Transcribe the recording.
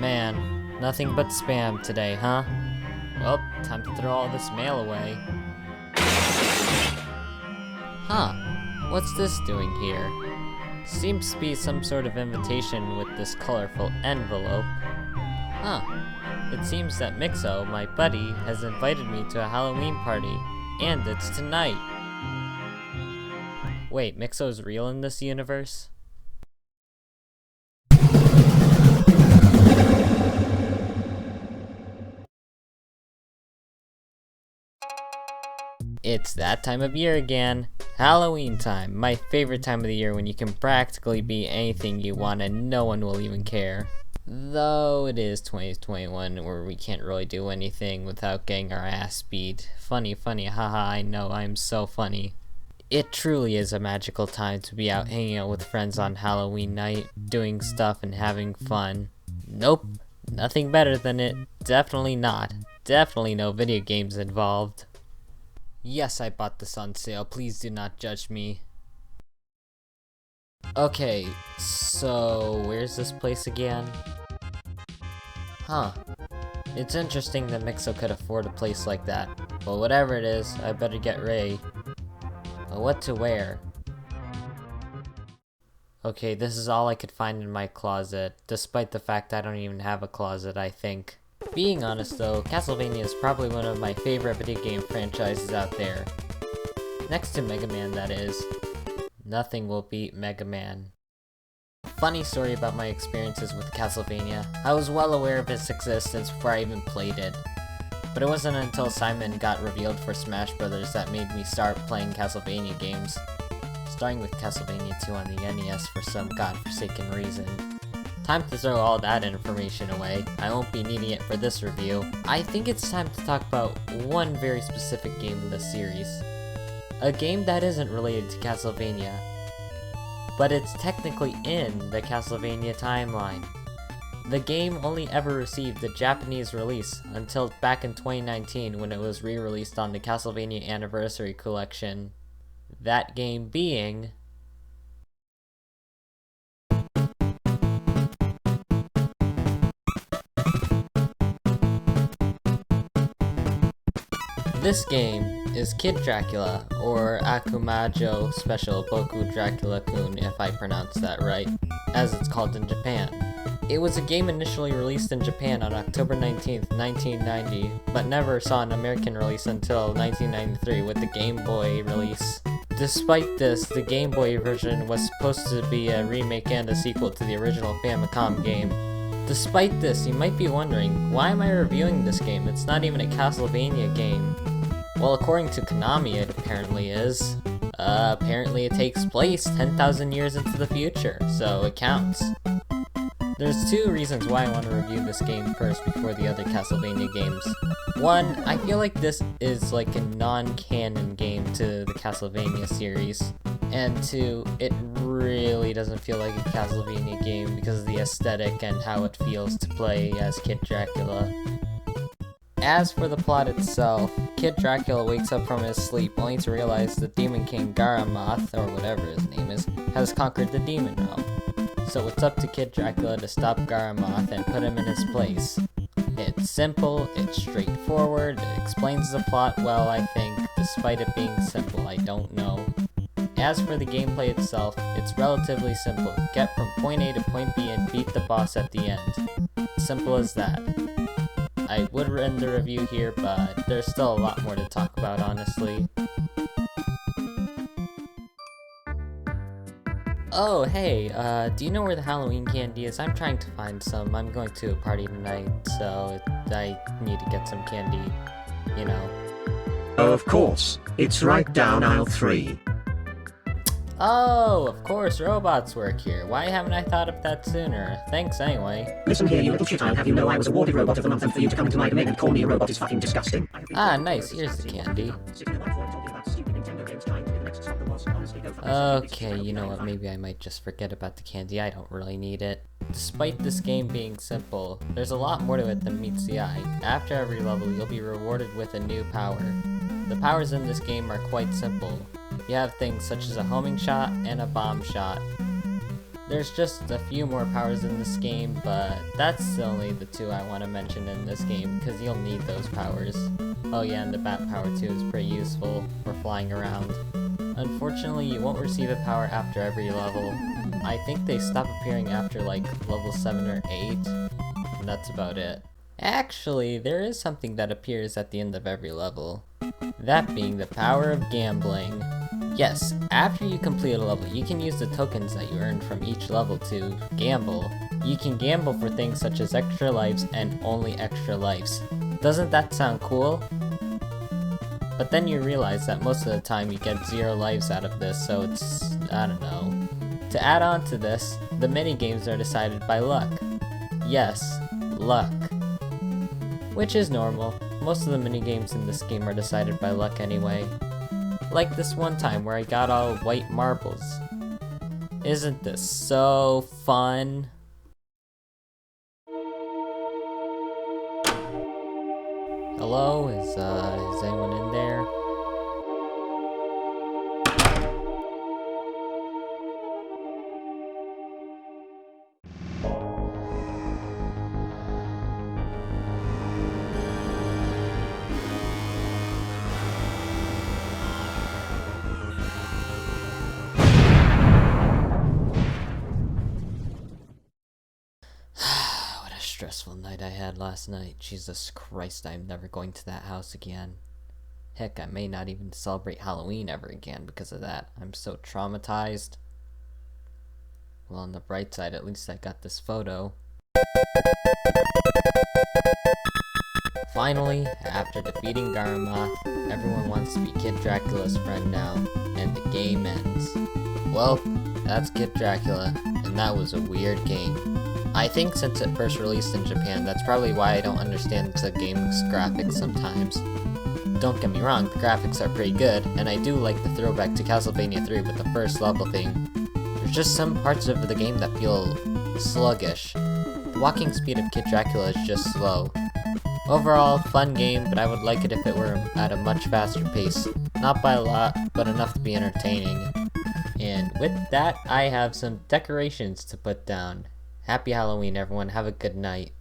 man, nothing but spam today, huh? Well, time to throw all this mail away. Huh, what's this doing here? Seems to be some sort of invitation with this colorful envelope. Huh, it seems that Mixo, my buddy, has invited me to a Halloween party, and it's tonight. Wait, Mixo's real in this universe? It's that time of year again. Halloween time, my favorite time of the year when you can practically be anything you want and no one will even care. Though it is 2021 where we can't really do anything without getting our ass beat. Funny, haha, I know, I'm so funny. It truly is a magical time to be out hanging out with friends on Halloween night, doing stuff and having fun. Nope, nothing better than it. Definitely not. Definitely no video games involved. Yes, I bought this on sale. Please do not judge me. Okay, so where's this place again? Huh. It's interesting that Mixo could afford a place like that. But whatever it is, I better get ready. But what to wear? Okay, this is all I could find in my closet, despite the fact I don't even have a closet, I think. Being honest though, Castlevania is probably one of my favorite video game franchises out there. Next to Mega Man, that is. Nothing will beat Mega Man. Funny story about my experiences with Castlevania. I was well aware of its existence before I even played it. But it wasn't until Simon got revealed for Smash Bros. That made me start playing Castlevania games. Starting with Castlevania 2 on the NES for some godforsaken reason. Time to throw all that information away. I won't be needing it for this review. I think it's time to talk about one very specific game in the series. A game that isn't related to Castlevania, but it's technically in the Castlevania timeline. The game only ever received the Japanese release until back in 2019 when it was re-released on the Castlevania Anniversary Collection. That game being... This game is Kid Dracula, or Akumajo Special Boku Dracula-kun if I pronounce that right, as it's called in Japan. It was a game initially released in Japan on October 19th, 1990, but never saw an American release until 1993 with the Game Boy release. Despite this, the Game Boy version was supposed to be a remake and a sequel to the original Famicom game. Despite this, you might be wondering, why am I reviewing this game? It's not even a Castlevania game. Well, according to Konami, it apparently is. Apparently it takes place 10,000 years into the future, so it counts. There's two reasons why I want to review this game first before the other Castlevania games. One, I feel like this is like a non-canon game to the Castlevania series. And two, it really doesn't feel like a Castlevania game because of the aesthetic and how it feels to play as Kid Dracula. As for the plot itself, Kid Dracula wakes up from his sleep only to realize the Demon King Garamoth, or whatever his name is, has conquered the demon realm. So it's up to Kid Dracula to stop Garamoth and put him in his place. It's simple, it's straightforward, it explains the plot well, I think. Despite it being simple, I don't know. As for the gameplay itself, it's relatively simple. Get from point A to point B and beat the boss at the end. Simple as that. I would end the review here, but there's still a lot more to talk about, honestly. Oh, hey, do you know where the Halloween candy is? I'm trying to find some. I'm going to a party tonight, so I need to get some candy, you know. Oh, of course. It's right down aisle 3. Oh, of course, robots work here. Why haven't I thought of that sooner? Thanks anyway. Listen here, you little shit, I'll have you know I was awarded Robot of the Month, and for you to come into my domain and call me a robot is fucking disgusting. Ah, nice, here's the candy. Okay, you know what, maybe I might just forget about the candy, I don't really need it. Despite this game being simple, there's a lot more to it than meets the eye. After every level, you'll be rewarded with a new power. The powers in this game are quite simple. You have things such as a homing shot and a bomb shot. There's just a few more powers in this game, but that's only the two I want to mention in this game, because you'll need those powers. Oh yeah, and the bat power too is pretty useful for flying around. Unfortunately, you won't receive a power after every level. I think they stop appearing after like level 7 or 8, and that's about it. Actually, there is something that appears at the end of every level. That being the power of gambling. Yes, after you complete a level, you can use the tokens that you earned from each level to gamble. You can gamble for things such as extra lives and only extra lives. Doesn't that sound cool? But then you realize that most of the time you get 0 lives out of this, so it's, I don't know. To add on to this, the minigames are decided by luck. Yes, luck. Which is normal. Most of the minigames in this game are decided by luck anyway. Like this one time where I got all white marbles. Isn't this so fun? Hello, is anyone in there? Stressful night I had last night. Jesus Christ, I'm never going to that house again. Heck, I may not even celebrate Halloween ever again because of that. I'm so traumatized. Well, on the bright side, at least I got this photo. Finally, after defeating Garmoth, everyone wants to be Kid Dracula's friend now, and the game ends. Well, that's Kid Dracula, and that was a weird game. I think since it first released in Japan, that's probably why I don't understand the game's graphics sometimes. Don't get me wrong, the graphics are pretty good, and I do like the throwback to Castlevania 3 with the first level thing. There's just some parts of the game that feel sluggish. The walking speed of Kid Dracula is just slow. Overall, fun game, but I would like it if it were at a much faster pace. Not by a lot, but enough to be entertaining. And with that, I have some decorations to put down. Happy Halloween, everyone. Have a good night.